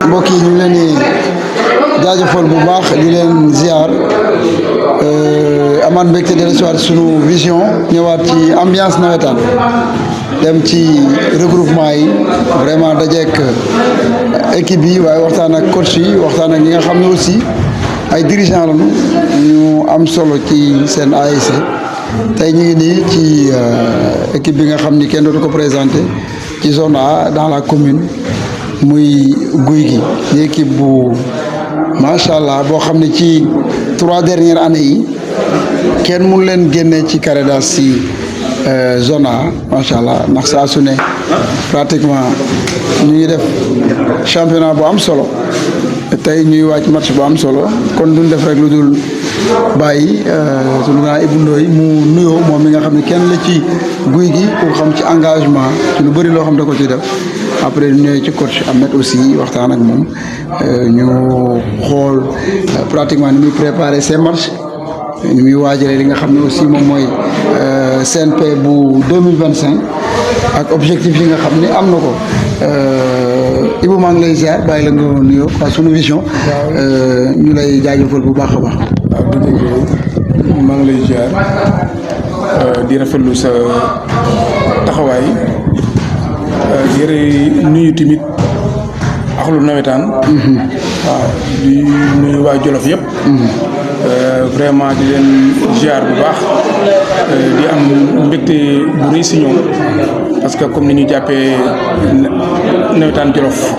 mbokk yi ñu ngi leen di jaajëfal bu baax di leen ziar amaan mbégte de recevoir sunu vision ñëwaat ci ambiance nawetaan dem ci regroupement yi vraiment dajeek équipe yi waaye waxtaan ak coach yi waxtaan ak ñi nga xam ne aussi ay dirigeants lañu ñu am solo ci seen ASC tey ñu ngi nii ci équipe bi nga xam ni kenn dootu ko présenté ci zone A dans la commune muy guy gi di équipe bu macha allah boo xam ne ci 3 dernières années yi kenn mun leen génne ci Caraidas si zone A macha allah ndax saa su ne pratiquement ñu ngi def championnat bu am solo tey ñuy wàcc match bu am solo kon duñ def rek lu dul bàyyi sunu grand Ibou Ndoye mu nuyoo moom mi nga xam ne kenn la ci guy gi pour xam ci engagement ci lu bëri loo xam da ko ci def après ñu ñëwee ci coach Ahmed aussi waxtaan ak moom ñu xool pratiquement ni muy préparer ses matchs ni muy waajalee li nga xam ne aussi moom mooy CNP bu 2025 ak objectif yi nga xam ne am na ko Ibou maa ngi lay ziar bàyyi la nga nuyoo waa sunu vision ñu lay jaajëfal bu baax a baax. waaw dëgg maa ngi lay ziar di rafetlu sa taxawaay di nuyu tamit axlu nawetaan. waaw di nuyu waa Jolof yëpp. vraiment di leen ziar bu baax di am mbégte bu rëy si ñoom parce que comme ni ñu jàppee nawetaan Jolof.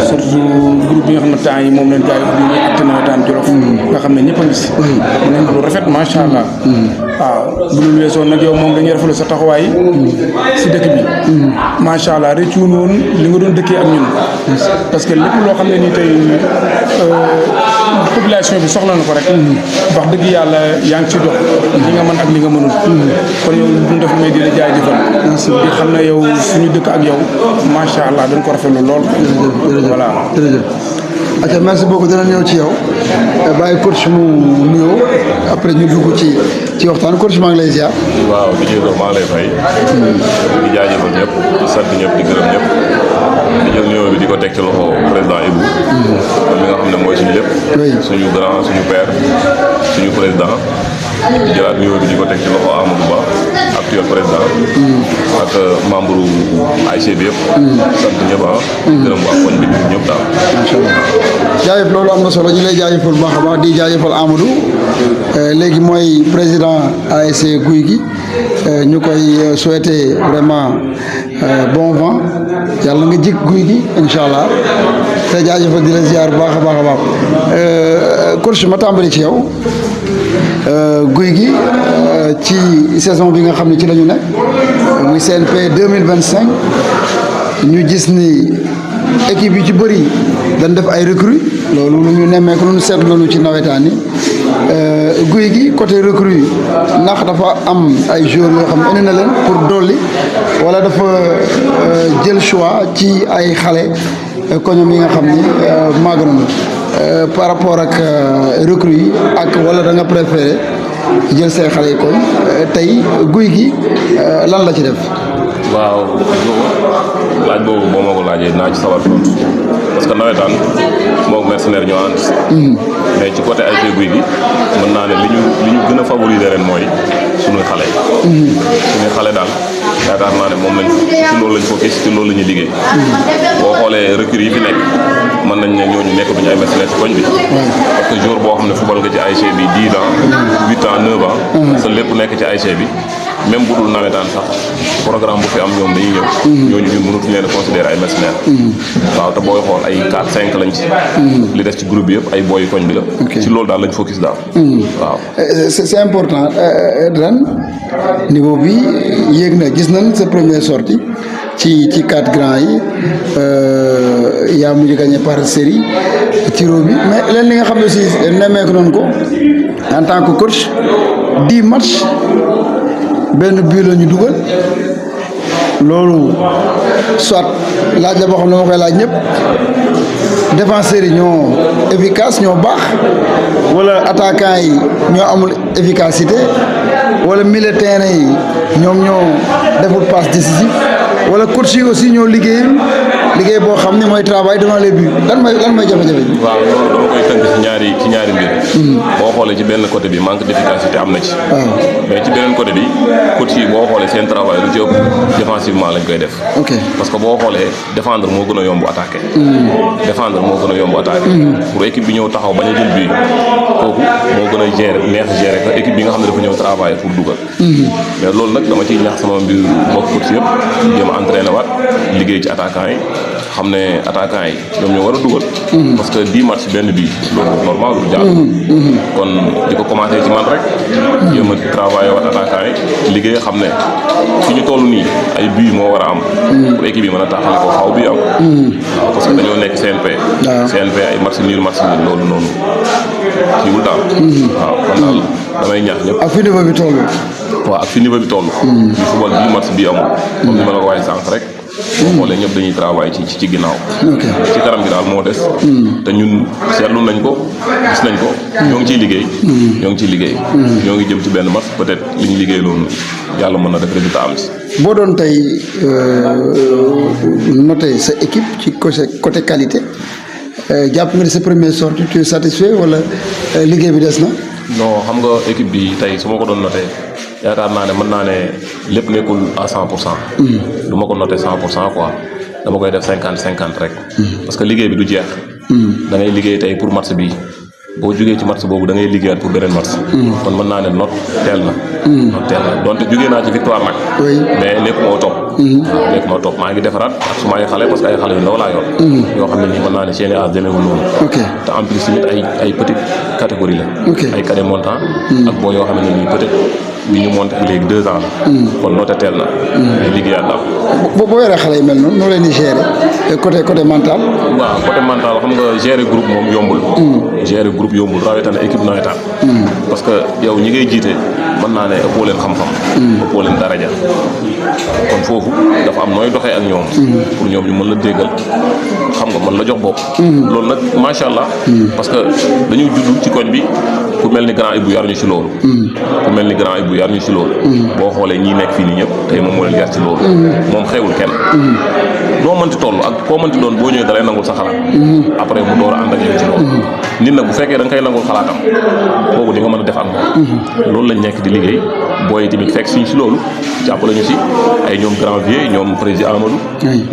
surtout groupe bi nga xam ne temps yi moom lañ gars yi ñu acte nawetaan Jolof. nga xam ne ñëpp a ngi si. mu nekk lu rafet macha allah. waaw bu dul weesoo nag yow moom dañuy rafetlu sa taxawaay. si dëkk bi. macha allah rëccu woon li nga doon dëkkee ak ñun. parce que lépp loo xam ne nii tey population bi soxla na ko rek. wax dëgg yàlla yaa ngi ci dox. li nga mën ak li nga mënul. kon yow duñ def may di la jaajëfal. di xam ne yow suñu dëkk ak yow macha allah dañ ko rafetlu lool. voilà jërëjëf. ok merci beaucoup dina ñëw ci yow bàyyi coach mu nuyoo après ñu dugg ci waxtaan coach maa ngi lay ziar. waaw di jël maa ngi lay fay. di jaajëfal ñëpp di sant ñëpp di gërëm ñëpp. di jël nuyoo bi di ko teg ci loxo président Ibou. mi nga xam ne mooy suñu lépp. suñu grand suñu père suñu président. di jëlaat nuyoo bi di ko teg ci loxo Amadou Ba actuel président. ak membre ASC bi yëpp. sant ñëpp gërëm waa koñ bi ñëpp daal. macha allah jaajëf loolu am na solo ñu lay jaajëfal bu baax a baax di jaajëfal Amadou léegi mooy président ASC Guy gi ñu koy souhaiter vraiment bon vent yàlla nga jik Guy gi incha allah te jaajëfal di la ziar bu baax a baax a baax coach ma tàmbali ci yow. Guy gi ci saison bi nga xam ne ci la ñu nekk muy CNP 2025 ñu gis ni équipe yi ci bëri dañ def ay recrues loolu lu ñu nemmeeku lu ñu seetlu nañu ci nawetaan yi Guy gi côté recrue ndax dafa am ay joueurs yoo xam ne indi na leen pour dolli wala dafa jël choix ci ay xale koñom yi nga xam ni màgg nañu par rapport ak recrues yi ak wala da nga préféré jël say xale yi kon tey Guy gi lan la ci def. waaw laaj boobu boo ma ko laajee dinaa ci sawar tontu parce que nawetaan moom mercenaire ñoo ànd. mais ci côté ASC Gouy Gui mën naa ne li ñu gën a favoriser ren mooy suñuy xale. suñuy xale daal yaakaar naa ne moom lañ ci loolu lañ focus ci loolu la ñuy liggéey. boo xoolee recrues yi fi nekk mën nañ ne ñooñu nekk duñu ay mercenaires ci koñ bi. parce que jour boo xam ne football nga ci ASC bi 10 ans 8 ans 9 ans. sa lépp nekk ci ASC bi. même bu dul nawetaan sax programme bu fi am ñoom dañuy ñëw. ñooñu ñun mënatuñu leen a considérer ay mercenaires. waaw te booy xool ay 4 5 lañ ci. li des ci groupe bi yëpp ay booy koñ bi la. ci loolu daal lañ focus daal. waaw. c'est important ren niveau bi yéeg na gis nañ sa première sortie ci 4 grands yi yaa mujj gagné par série tiro bi mais leen li nga xam ne aussi nemmeeku noonu ko en tant que coach 10 matchs. benn bii la ñu dugal loolu soit laaj la boo xam ne ma koy laaj ñëpp défenseurs yi ñoo efficace ñoo baax wala attaquants yi ñoo amul efficacité wala milieu terrain yi ñoom ñoo deful passe décisif wala coach yi aussi ñoo liggéey boo xam ne mooy travail devant les buts lan mooy jafe-jafe bi. waaw loolu dama koy tënk ci ñaari mbir. boo xoolee ci benn côté bi manque d'efficacité am na ci. mais ci beneen côté bi coach yi boo xoolee seen travail lu ci ëpp défensivement lañ koy def. ok parce que boo xoolee défendre moo gën a yomb attaquer. défendre moo gën a yomb attaquer. pour équipe bi ñëw taxaw bañ a jël bii kooku moo gën a neex gérer que équipe bi nga xam ne dafa ñëw travail pour dugal. mais loolu nag dama ciy ñaax sama mbir mbokk coach yëpp jéem a entraîner waat liggéey ci attaquant yi. xam ne attaquant yi ñoom ñoo war a dugal. parce que 10 matchs benn bii loolu normal lu jàll. kon di ko commencé ci man rek. jéem a travailler waat attaquant yi liggéey xam ne fi ñu toll nii ay bii moo war a am. pour équipe yi mën a taxale ko xaw bi am. waaw parce que dañoo nekk CNP. CNP ay match nul loolu noonu kiiwul daal. waaw kon daal damay ñaax ñëpp. ak fi niveau bi toll. waaw ak fi niveau bi toll. ñu football 10 matchs bii amul. comme ni ma la ko waxee sànq rek. boo xoolee ñëpp dañuy travail ci ginnaaw. ci kanam gi daal moo des. te ñun seetlu nañ ko gis nañ ko. ñoo ngi ciy liggéey. ñoo ngi jëm ci benn match peut-être li ñu liggéey loolu yàlla mën na def résultat am si. boo doon tey noter sa équipe ci côté qualité jàpp nga ne sa première sortie tu es satisfait wala liggéey bi des na. non xam nga équipe bi tey su ma ko doon noter yaakaar naa ne mën naa ne lépp nekkul à 100%. du ma ko noter 100% quoi dama koy def 50-50 rek. parce que liggéey bi du jeex. da ngay liggéey tey pour match bi boo jugee ci match boobu da ngay liggéeyaat pour beneen match. kon mën naa ne note teel na. note teel na donte jugee naa ci victoire nag. mais nekkuma au top. waaw nekkuma au top maa ngi defaraat ak suma ay xale parce que ay xale yu ndaw laa yor. yoo xam ne nii mën naa ne seen i âge demeewul noonu. te en plus tamit ay petite catégorie la. ay cadet montant. ak boo yoo xam ne nii peut-être. bi ñu monté léegi 2 ans la. kon noote teel na. mais liggéeyaat daal. boo yoree xale yi mel noonu noo leen di gérer côté mental. waaw côté mental xam nga gérer groupe moom yombul. gérer groupe yombul rawatina équipe nawetaan. parce que yow ñi ngay jiite mën naa ne ëppoo leen xam-xam. ëppoo leen daraja. kon foofu dafa am nooy doxee ak ñoom. pour ñoom ñu mën la déggal xam nga mën la jox bopp. loolu nag macha allah. parce que dañuy judd ci koñ bi ku mel ni grand Ibou yar ñu ci loolu. ku mel ni grand Ibou yar ñu ci loolu. boo xoolee ñii nekk fii nii ñëpp tey moom moo leen yar ci loolu. moom xewul kenn. noo mënti toll ak koo mënti doon boo ñëwee da lay nangul sa xalaat. après mu door a ànd ak yow ci loolu. nit nag bu fekkee da nga koy nangul xalaatam kooku di nga mën a def ak moom. loolu lañ nekk di liggéey booy tamit fekk suñ si loolu jàppale ñu si ay ñoom grand vieux ñoom président Amadou.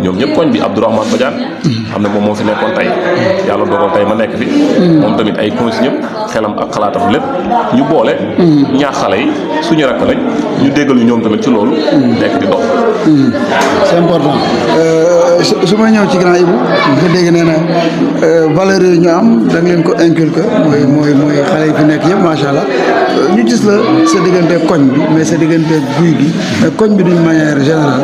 ñoom ñëpp koñ bi Abdourahmane Badiane. xam ne moom moo fi nekkoon tey yàlla dogal tey ma nekk fi. moom tamit ay consi ñëpp xelam ak xalaatam lépp ñu boole. ñaax xale yi suñu rakk lañ ñu déggal ñu ñoom tamit ci loolu. nekk di dox. c'est important su may ñëw ci grand Ibou nga dégg nee na valeur yooyu ñu am da nga leen ko inculquer mooy xale yi fi nekk yëpp macha allah ñu gis la sa diggante koñ bi mais sa diggante guy gi mais koñ bi d'une manière générale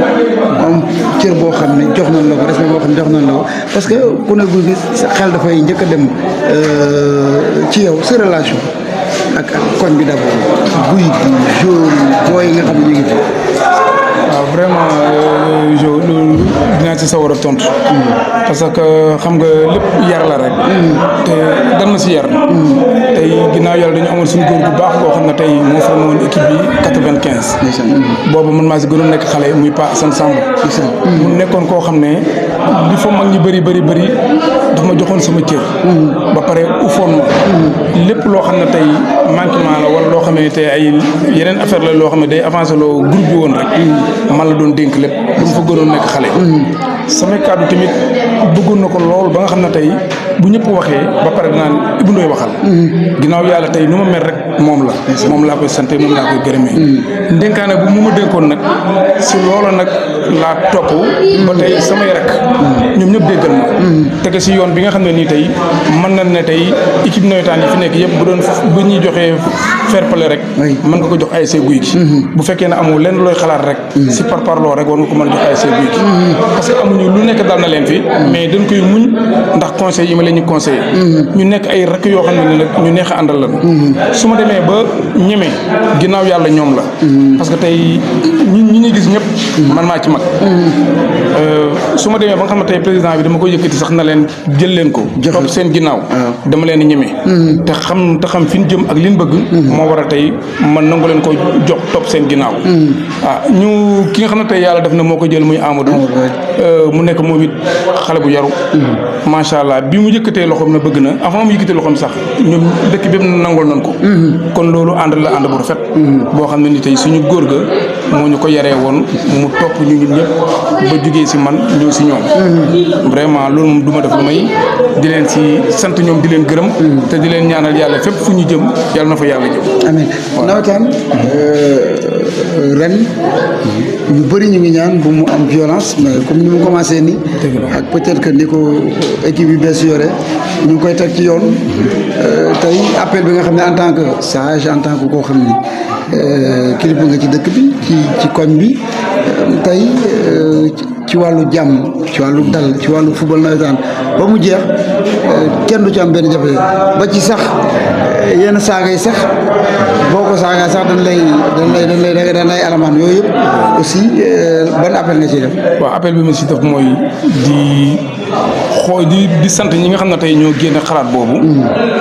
am cër boo xam ne jox nañ la ko respect boo xam ne jox nañ la ko parce que ku ne guy gi sa xel dafay njëkk a dem ci yow sa relation ak koñ bi d'abord guy gi jaune booy yi nga xam ne ñu ngi fi. waaw vraiment jo loolu dinaa ci sawar a tontu. parce que xam nga lépp yar la rek. te dan na si yar. tey ginnaaw yàlla dañu amoon suñu góor bu baax boo xam ne tey moo formé woon équipe bi 95. boobu man maa si gënoon nekk xale muy Pa Assane Samb. mu nekkoon koo xam ne li fa mag ñi bëri dafa ma joxoon sama cër. ba pare ufoon ma. lépp loo xam ne tey manquement la wala loo xam ne tey ay yeneen affaire la loo xam ne day avancé loo groupe bi woon rek. man la doon dénk lépp bu fa gënoon nekk xale. samay kàddu tamit bëggoon na ko lool ba nga xam ne tey bu ñëpp waxee ba pare dinaan Ibou Ndoye waxal. ginnaaw yàlla tey nu ma mel rek moom la. moom laa koy sante moom laa koy gërëmee. ndénkaane bu mu ma dénkoon nag si loola nag laa topp. ba tey samay rek. ñoom ñëpp déggal ma. tege si yoon bi nga xam ne nii tey mën na ne tey équipe nawetaan yi fi nekk yëpp bu doon bu ñuy joxee fair play rek. mën nga ko jox ASC Guy gi. bu fekkee ne amoo lenn looy xalaat rek. si parparloo rek war nga ko mën a jox ASC Guy gi. parce que amuñu lu nekk dal na leen fi. mais dañ koy muñ ndax conseil yi ma leen ñu conseillé. ñu nekk ay rek yoo xam ne nag ñu neex a àndal lan. su ma demee ba ñeme ginnaaw yàlla ñoom la. parce que tey ñi ñuy gis ñëpp. man maa ci mag. su ma demee ba nga xam ne tey président bi dama ko yëkkati sax na leen jël leen ko. topp seen ginnaaw. dama leen ñeme. te xam fi ñu jëm ak li ñu bëgg. moo war a tey man nangu leen ko jox topp seen ginnaaw. ñu ki nga xam ne tey yàlla def na moo ko jël muy Amadou. mu nekk moom it xale bu yaru. macha allah bi mu yëkkatee loxoom na bëgg na avant mu yëkkatee loxoom sax ñoom dëkk bépp nangul nañ ko. kon loolu ànd la ànd bu rafet. boo xam ne ni tey suñu góor ga moo ñu ko yaree woon mu topp ñu ñun ñëpp ba jugee si man ñëw si ñoom. vraiment loolu moom du ma def lu may di leen si sant ñoom di leen gërëm. te di leen ñaanal yàlla fépp fu ñu jëm yàlla na fa yàlla jëm. amiin nawetaan ren ñu bëri ñu ngi ñaan bu mu am violence mais comme ni mu commencé nii. ak peut-être que ni ko équipe yi bees yore ñu ngi koy teg ci yoon. tey appel bi nga xam ne en tant que sage en tant que koo xam ni kilifa nga ci dëkk bi ci koñ bi tey ci wàllu jàmm ci wàllu dal ci wàllu football nawetaan ba mu jeex kenn du ci am benn jafe ba ci sax yenn saaga yi sax boo ko saaga sax dañ lay alamaan yooyu yëpp aussi ban appel nga ciy def. waaw appel bi ma si def mooy di sant ñi nga xam ne tey ñoo génne xalaat boobu.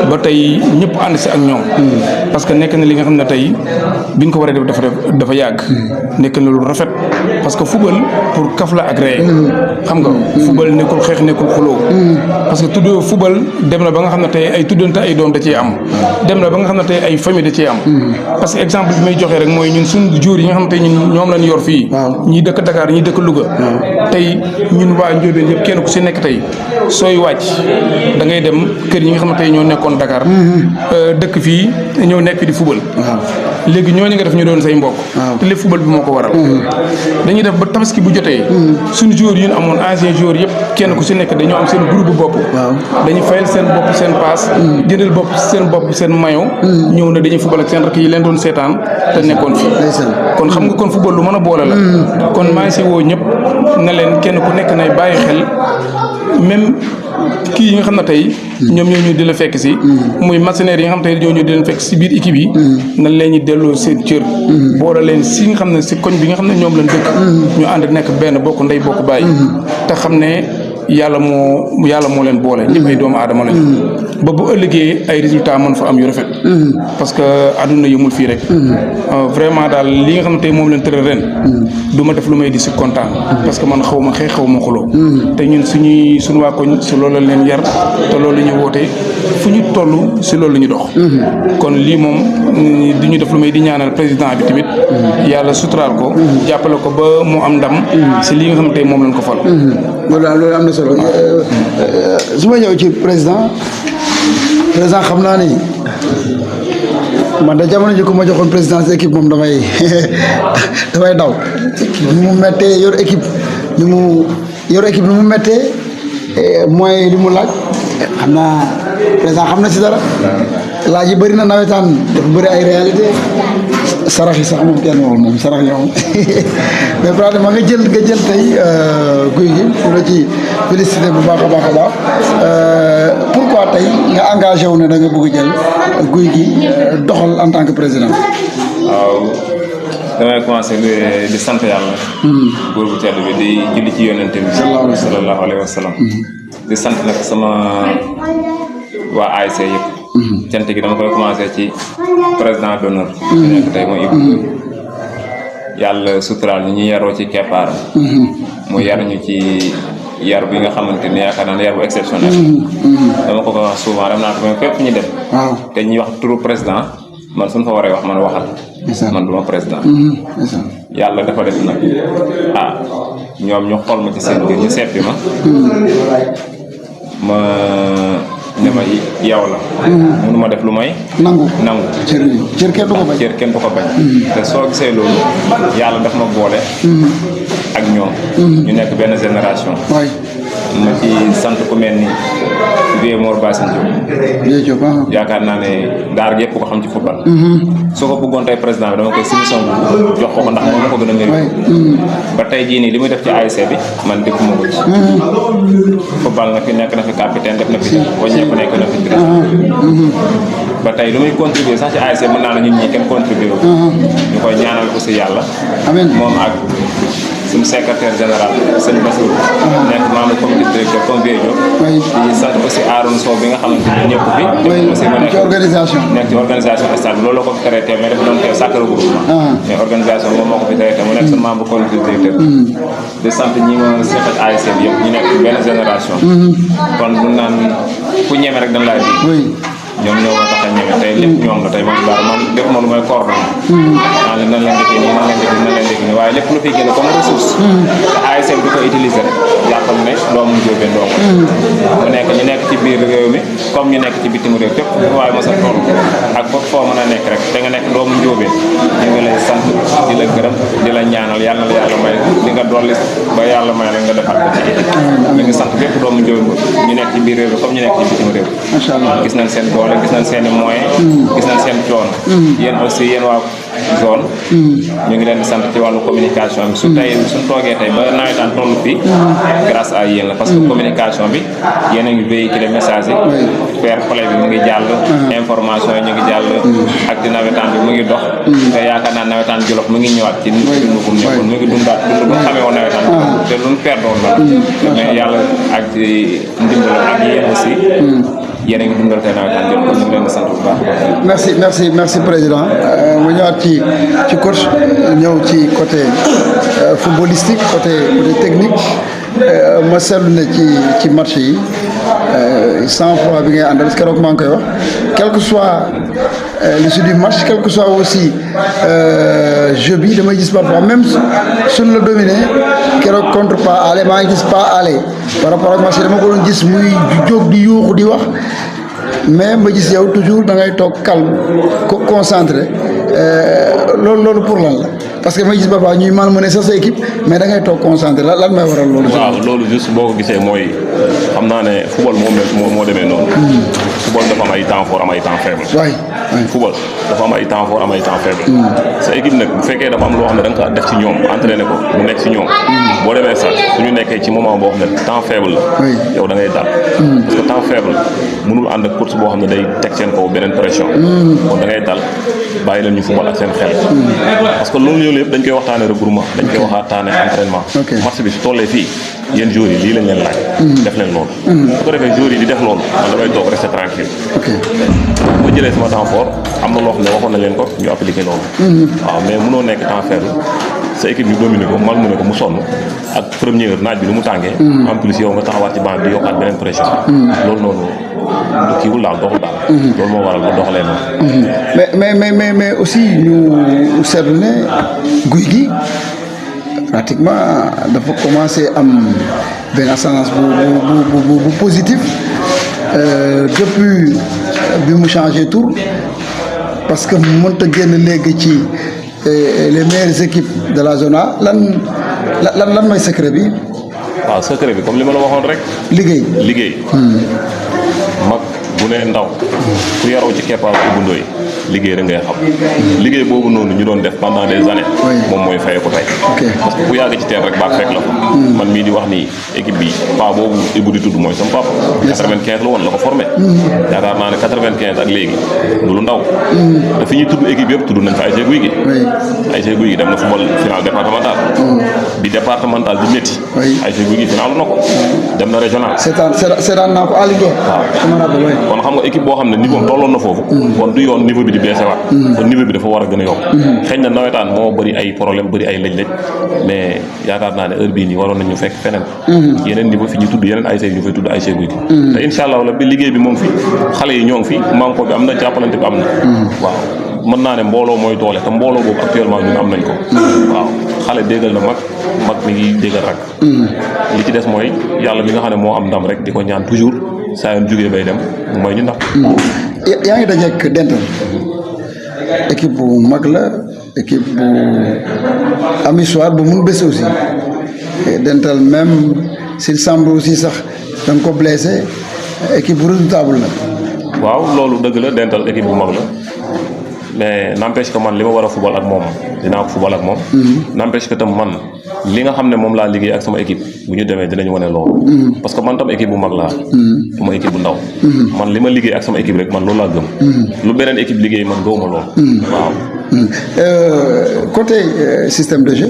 ba tey ñëpp ànd si ak ñoom. parce que nekk na li nga xam ne tey biñ ko war a def dafa yàgg. nekk na lu rafet parce que football pour kaf la ak ree. xam nga football nekkul xeex nekkul xuloo. parce que tudd football dem na ba nga xam ne tey ay tuddante ay doom da cee am. dem na ba nga xam ne tey ay famille da cee am. parce que exemple bi may joxee rek mooy ñun suñu jour yi nga xam ne tey ñoom lañ yor fii. ñii dëkk Dakar ñii dëkk Louga. tey ñun waa Ndiobène yëpp kenn ku si nekk tey sooy wàcc da ngay dem kër yi nga xam ne tey ñoo nekkoon Dakar. dëkk fii ñëw nekk fi di football. léegi ñooñu nga def ñu doon say mbokk. te lépp football bi moo ko waral. dañuy def ba tabaski bu jotee. suñu joueurs yi ñu amoon ancien joueurs yëpp kenn ku si nekk dañoo am seen groupe bopp. dañuy fayal seen bopp seen paas. jëndal bopp seen maillot. ñëw na dañuy football ak seen rakk yi leen doon seetaan te nekkoon fi. kon xam nga kon football lu mën a boole la. kon maa ngi si woo ñëpp na leen kenn ku nekk nay bàyyi xel même. kii yi nga xam ne tey ñoom ñoo ñu di la fekk si muy mercenaires yi nga xam tey ñoo ñu di leen fekk si biir équipe yi nan leen ñi delloo seen cër boole leen si nga xam ne si koñ bi nga xam ne ñoom lañ dëkk ñu ànd nekk benn bokk ndey bokk bàyyi te xam ne yàlla moo leen boole ñëpp ay doomu aadama lañu ba bu ëllëgee ay résultats mën fa am yu rafet parce que àdduna yëmul fii rek vraiment daal li nga xam ne tey moom leen tëral ren du ma def lu may di si kontaan parce que man xaw ma xeex xaw ma xuloo te ñun suñu waa koñ si loolu la leen yar te loolu la ñu woote fu ñu toll si loolu la ñu dox kon lii moom du ñu def lu may di ñaanal président bi tamit yàlla suturaal ko jàppale ko ba mu am ndam si li nga xam ne tey moom lañ ko fal loolu am na solo su ma ñëw ci président xam naa ni man da jamono ji ko ma joxoon présidence équipe moom damay daw ni mu méttee yor équipe ni mu méttee mooy li mu laaj xam naa président xam na si dara laaj yi bëri na nawetaan dafa bëri ay réalité sarax yi sax moom kenn waxul moom sarax yi moom mais pratiquement nga jël tey guy gi pour la ci félicité bu baax a baax pourquoi tey nga engagé wu ne da nga bëgg jël guy gi doxal en tant que président. waaw damay commencé di sant yàlla. góor bu tedd bi di julli ci yonente bi. sallallahu alayhi wa sallam. di sant nag sama waa ASC yëpp. cant gi dama koy commencé ci président d'honneur. nekk tey mooy Ibou. yàlla suturaal ñu yaroo ci keppaaram. mu yar ñu ci yar bi nga xamante ni yaakaar naa ne yar bu exceptionnel. dama ko wax souvent dem naa ko mais fépp ñu dem. te ñuy wax turu président man suñ fa waree wax man waxal. man duma président. yàlla dafa def nag ñoom ñu xool ma ci seen biir ñu seppi ma. ne ma yow la. mënu ma def lu may. nangu cër kenn du ko bañ. cër kenn du ko bañ. te soo gisee loolu yàlla daf ma boole. ak ñoom. ñu nekk benn génération. ma ci sant ku mel ni Vieux Mor Bassine Diop. yaakaar naa ne daar yëpp ko xam ci football. su ko bëggoon tey président bi dama koy soumission bu jox ko ndax moom ma ko gën a mérité. ba tey jii nii li muy def ci ASC bi man defuma ko ci. football na fi nekk na fi capitaine def na fi wàññeeku nekk na fi ba tey lu muy contribuer sax ci ASC mën naa la ñun ñii kenn contribuer ñu koy ñaanal ko si yàlla. moom ak suñu secrétaire général sëñ Bassirou nekk membre comité directeur comme Vieux Diop. di sant aussi Aaron Sow bi nga xamante ni ñëpp fi. aussi mu nekk ci organisation stade bi loolu la ko fi traité mais dafa doon teew sacré groupement. mais organisation moom moo ko fi traité mu nekk suñu membre comité directeur. di sant ñi ma seqal ASC bi yëpp ñu nekk benn génération. kon bu naan ku ñeme rek dañ laay bi ñoom ñoo ma tax a ñeme tey lépp ñoom la tey man def ma lu may coordonné. nan leen defee nii nan leen defee nii waaye lépp lu fiy génn comme ressource. te ASC bi di ko utiliser rek jàppal ne doomu njóobeen doo ko. mu nekk ñu nekk ci biir réew mi comme ñu nekk ci bitim réew fépp waaye mos a toll ak foofu foo mën a nekk rek te nga nekk doomu njóobeen ñu ngi lay sant di la gërëm di la ñaanal yàlla la yàlla may di nga dolli ba yàlla may la nga defal ko ci équipe. ñu ngi sant bépp doomu njóobeen ñu nekk ci biir réew mi comme ñu nekk ci bitim réew. macha allah gis nañ seen doole gis nañ seen i moyens. gis nañ seen coono. yéen aussi yéen waa zone. ñu ngi leen di sant ci wàllu communication bi suñ toogee tey ba nawetaan toll fii grâce à yéen la parce que communication bi yéen a ngi véhiculer message yi fair play bi mu ngi jàll information yi ñu ngi jàll ak di nawetaan bi mu ngi dox te yaakaar naa nawetaan Jolof mu ngi ñëwaat ci dund bu nekkoon mu ngi dundaat dund bu xamee woon nawetaan te luñ perdoon la mais yàlla ak ndimbalam ak yéen aussi yéen a ngi dundal tey nawetaan Jolof kon ñu ngi leen di sant bu baax. merci président ma ñëwaat ci coach ñëw ci côté footballistique côté technique ma seetlu ne ci match yi 100% bi ngay àndal keroog maa ngi koy wax quel que soit l'issue du match quel que soit aussi jeu bi damay gis parfois même suñ la dominé keroog contre pas aller maa ngi gis pas aller par rapport ak match yi dama ko doon gis muy jóg di yuuxu di wax mais ma gis yow toujours da ngay toog calme concentré loolu pour lan la parce que may gis parfois ñuy malmené sax sa équipe mais da ngay toog concentré lan may waral loolu. waaw loolu juste boo ko gisee mooy xam naa ne football moo demee noonu. football dafa am ay temps fort am ay temps faible. waay football dafa am ay temps fort am ay temps faible. sa équipe nag bu fekkee dafa am loo xam ne da nga ko def ci ñoom entraîné ko mu nekk ci ñoom. boo demee sax suñu nekkee ci moment boo xam ne temps faible la. yow da ngay dal. parce que temps faible mënul ànd ak course boo xam ne day teg seen kaw beneen pression. kon da ngay dal bàyyi leen ñu football ak seen xel. parce que loolu yëpp dañ koy waxtaanee regroupement dañ koy waxtaanee entraînement. match bi su tollee fii yéen joueurs yi lii lañ leen laaj. def leen loolu. su ko defee joueurs yi di def loolu man damay toog rester tranquille. bu ma jëlee sama temps fort am na loo xam ne waxoon na leen ko ñu appliqué loolu. waaw mais mënoo nekk temps faible sa équipe bi dominé ko malmené ko mu sonn ak première naaj bi lu mu tàngee. en plus yow nga taxawaat ci banc bi di yokkaat beneen pression. loolu noonu du kiiwul daal doxul daal. loolu moo waral ba doxalee noonu. mais aussi ñu seetlu ne guy gi pratiquement dafa commencé am benn ascendance bu positif depuis bi mu changé tour parce que mënut a génn léegi ci les meilleures équipes de la zone A lan mooy secret bi. waaw secret bi comme li ma la waxoon rek. liggéey. mag bu ne ndaw ku yaroo ci keppaaru Ibou Ndoye liggéey rek ngay xam liggéey boobu noonu ñu doon def pendant des années moom mooy fayee ko tey parce que ku yàgg ci teen rek baat fekk la ko man mii di wax nii équipe bi pa boobu Ibou di tudd mooy sama papa 95 la woon la ko formé yaakaar naa ne 95 ak léegi du lu ndaw te fi ñuy tudd équipe yëpp tudd nañ fa ASC Guy gi ASC Guy gi dem na football final départemental bi départemental di métti ASC Guy gi final na ko dem na régional seetaan naa ko Aliou kon xam nga équipe boo xam ne niveau am tolloon na foofu kon du yoon niveau bi di beese waat kon niveau bi dafa war a gën a yokk xëy na nawetaan moo bëri ay problème bëri ay lëj-lëj mais yaakaar naa ne heure bii nii waroon nañu fekk feneen yeneen niveau fi ñu tudd yeneen ASC ñu fay tudd ASC Guy gi te incha allah la bi liggéey bi moom fi xale yi ñoo ngi fi manko bi am na jàppalante bi am na waaw mën naa ne mbooloo mooy doole te mbooloo boobu actuellement ñun am nañ ko waaw xale déggal na mag mi ngi déggal rak li ci des mooy yàlla mi nga xam ne moo am ndam rek di ko ñaan toujours saa yoon jógee bay dem mooy ñu ndax yaa ngi dajeek Dental équipe bu mag la équipe bu am histoire bu mun bés aussi Dental même s'il semble aussi sax da nga ko blessé équipe bu redoutable la waaw loolu dëgg la Dental équipe bu mag la mais n'empêche que man li ma war a fubal ak moom dinaa ko fubal ak moom n'empêche que tam man li nga xam ne moom laa liggéey ak sama équipe bu ñu demee dinañ wane loolu parce que man tam équipe bu mag laa du ma équipe bu ndaw man li ma liggéey ak sama équipe rek man loolu laa gëm lu beneen équipe liggéey man gëwuma loolu waaw côté système de jeu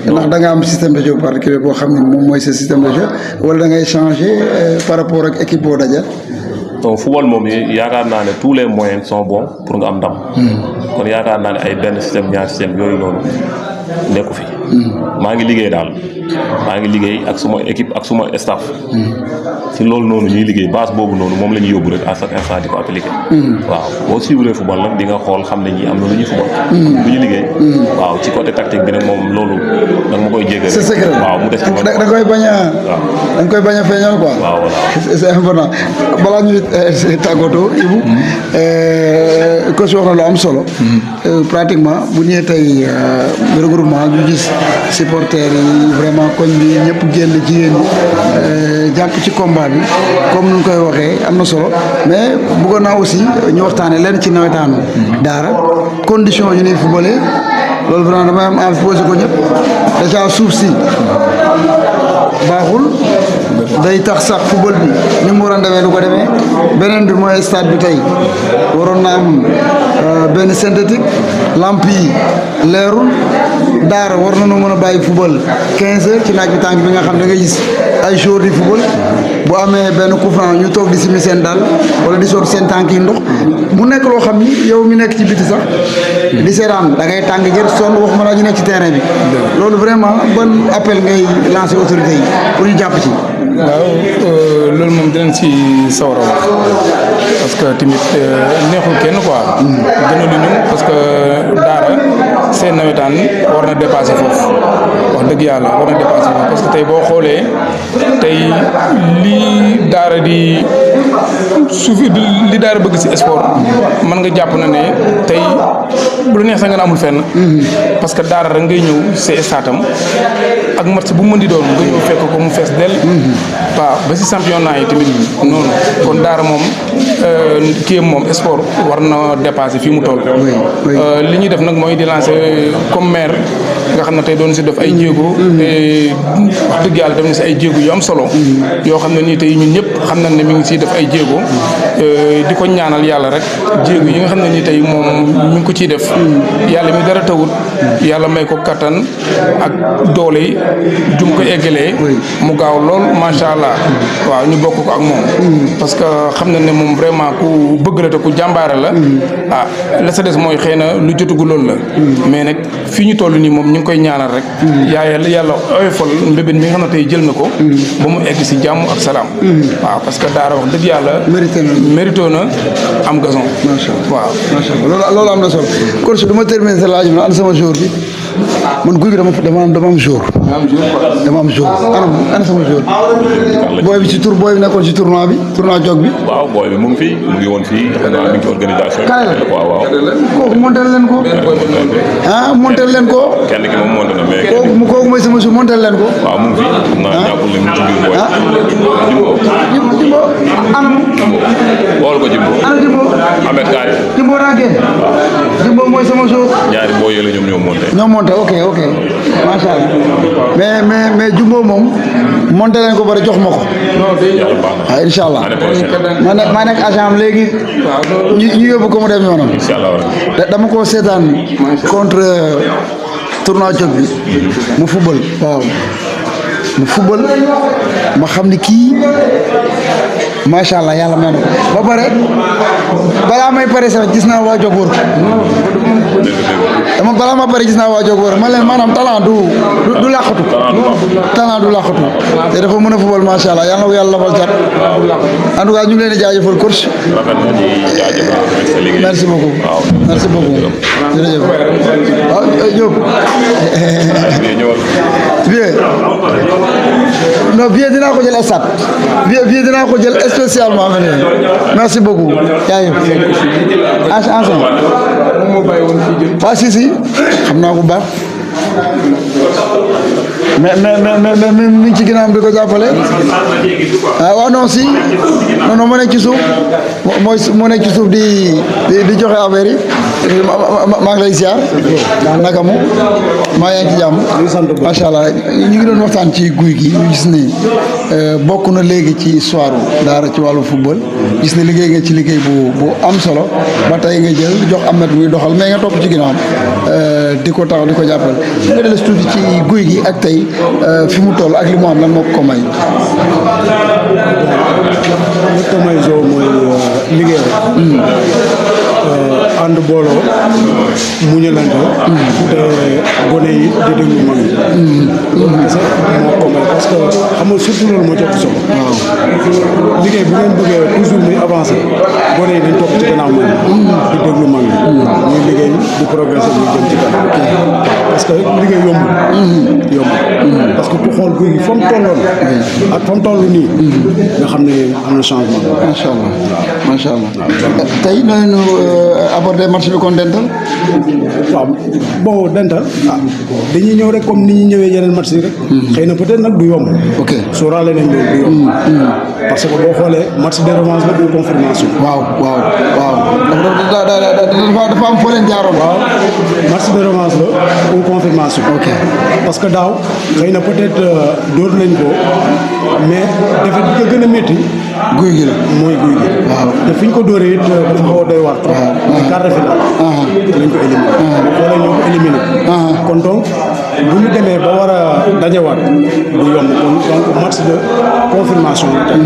ndax da nga am système de jeu particulier boo xam ne moom mooy sa système de jeu wala da ngay changer par rapport ak équipe boo dajal donc football moom yaakaar naa ne tous les moyens sont bons pour nga am ndam kon yaakaar naa ne ay benn système ñaar système yooyu noonu nekku fi maa ngi liggéey daal maa ngi liggéey ak suma équipe ak suma staff ci loolu noonu ñuy liggéey base boobu noonu moom la ñuy yóbbu rek à chaque instant di ko appliquer waaw boo suivre football nag di nga xool xam ne ñi am na lu ñuy football lu ñu liggéey waaw ci côté tactique bi nag moom loolu nag ma koy jéggal c'est secret waaw mu des ci da koy bañ a feeñal quoi waaw voilà c'est important balaa ñuy tàggatoo Ibou coach wax na lu am solo pratiquement bu ñëwee tey regroupement ñu gis supporters yi vraiment koñ bi ñëpp génn jigéen ñi jàpp ci combat bi comme nu ñu koy waxee am na solo mais bëggoon naa aussi ñu waxtaanee leen ci nawetaanu daara condition yu ñuy footballé loolu vraiment damay am envie posé ko ñëpp déjà suuf si baaxul day tax sax football bi ni mu waroon demee du ko demee beneen bi mooy stade bi tey waroon na am benn synthétique lamp yi leerul daara war na noo mën a bàyyi football 15 heures ci naaj bi tànk bi nga xam da nga gis ay joueurs di football bu amee benn coup franc ñu toog di simi seen daal wala di sotti seen tànk yi ndox mu nekk loo xam ni yow mi nekk ci biti sax di seetaan da ngay tàng jër sonn waxuma laa ñu nekk ci terrain bi loolu vraiment ban appel ngay lancer autorité yi pour ñu jàpp ci. waaw loolu moom dinañ si sawar a wax parce que tamit neexul kenn quoi gënaluñu parce que daara seen nawetaan war na dépasser foofu wax dëgg yàlla war na dépasser foofu parce que tey boo xoolee tey lii daara di suuf li daara bëgg si sport mën nga jàpp na ne tey bu la neex sax nga amul fenn parce que daara rek ngay ñëw see staatam ak match bu mën di doon nga ñëw fekk ko mu fees dell waaw ba si championnat yi tamit noonu kon daara moom kii moom sport war na dépasser fii mu toll li ñuy def nag mooy di lancer comme maire nga xam ne tey doon si def ay jéego wax dëgg yàlla def na si ay jéego yu am solo yoo xam ne nii tey ñun ñëpp xam nañ ne mi ngi siy def ay jéego di ko ñaanal yàlla rek jéego yi nga xam ne nii tey moom mi ngi ko ciy def yàlla mi dara tawut yàlla may ko kattan ak doole yi jum ko eggalee mu gaaw lool macha allah waaw ñu bokk ko ak moom parce que xam na ne moom vraiment ku bëgg la te ku jàmbaare la la sa des mooy xëy na lu jotugu loolu la mais nag fii ñu toll nii moom ñu ngi koy ñaanal rek yàlla oyofal mbébét mi nga xam ne tey jël na ko ba mu egg si jàmm ak salaam waaw parce que daara wax dëgg yàlla mérité na am gazon waaw macha allah loolu am na solo kon su dama terminer sa laaj bi ana sama jour bi man guy gi dama am jour ana sama jour booy bi ci booy bi nekkoon ci tournoi jog bi waaw booy bi mu ngi woon fii xam naa mi ngi ci organisation waaw kooku montel leen ko montel leen ko kenn ki moom monté na mais kooku mooy sama jour montel leen ko waaw mu ngi fi xam naa ñàkkul ne mu ci biir booy Jimbo ana wool ko Jimbo ana Jimbo Ahmed Kaay Jumbo daa génn. Jumbo mooy sama jour. ñaari boo yële ñoom ñoo monté. ñoo monté ok macha allah mais Jumbo moom monté leen ko bari jox ma ko. yàlla baax na. incha allah année prochaine. maa nekk agent am léegi ñu yóbbu ko mu dem yoonam. incha allah dama ko seetaan contre tournoi jog bi mu football waaw mu football ma xam ni kii macha allah yàlla may na ko ba pare balaa may pare sax gis naa waa jog wër dama balaa ma pare gis naa waa jog wër ma leen maanaam talent du làqatu talent du làqatu te dafa mën a football macha allah yàlla na ko yàlla lafal cat en tout cas ñu ngi leen di jaajëfal coach. merci beaucoup merci beaucoup jërëjëf waaw Diop bien non bien dinaa ko jël stade bien dinaa ko jël spécialement merci beaucoup jaajëf ensemble waaw si xam naa ko baax mais mi ngi ci ginnaaw di ko jàppale waaw non si non ma nekk ci suuf moo nekk ci suuf di joxe affaire yi maa ngi lay ziar naka mu maa yaa ngi ci jàmm macha allah ñu ngi doon waxtaan ci guy gi ñu gis ne bokk na léegi ci histoire daara ci wàllu football gis ne liggéey nga ci liggéey bu am solo ba tey nga jël jox Ahmed muy doxal mais nga topp ci ginnaawam di ko tax di ko jàppale nga dellu tuuti ci guy gi ak tey fi mu toll ak li mu am lan moo ko may. li ko may zoo mooy liggéey rek. ànd booloo muñalante te gone yi di déglu mag yi. loolu kese moo ko may parce que xam nga surtout loolu moo ci ëpp solo. waaw liggéey bu ngeen bëggee toujours muy avancer gone yi dañ topp ci gannaaw mag yi di déglu mag yi. ñuy liggéey di progresser muy jëm ci kanam. parce que liggéey yombul. parce que ku xool guy gi fa mu tolloon ak fa mu toll nii. nga xam ne am na changement. macha allah tey noonu aborder match bi kon Dental. waaw bon Dental dañuy ñëw rek comme ni ñuy ñëwee yeneen match yi rek. xëy na peut-être nag du yomb. ok sóoraale nañ loolu du yomb. parce que boo xoolee match de revanche la du confirmation. waaw dafa am foo leen jaaroon. waaw match de revanche la ou confirmation. ok parce que daaw xëy na peut-être dóor nañ ko mais défaite bi ko gën a métti. guy gi la mooy guy gi. waaw te fi ñu ko dóoree it dafa xaw a doy waar trop. waaw quart de finale. lañ ko éliminé. boo xoolee ñoo ko éliminé. kon donc bu ñu demee ba war a dajewaat du yomb kon donc match de confirmation la tey.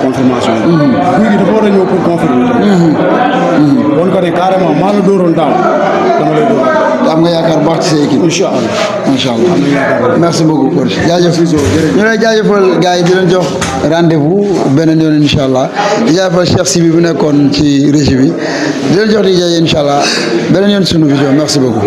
confirmation la. guy gi dafa war a ñëw pour confirmer tey. bon ko ne carrément maa la dóoroon daaw dama lay dóor. am nga yaakaar bu baax ci sa équipe. incha allah macha allah merci beaucoup coach jaajëf ñu lay jaajëfal gars yi di leen jox rendez-vous beneen yoon incha allah di jaajëfal Cheikh Sibi bu nekkoon ci régie bi di leen jox di jaay incha allah beneen yoon sunu vision merci beaucoup.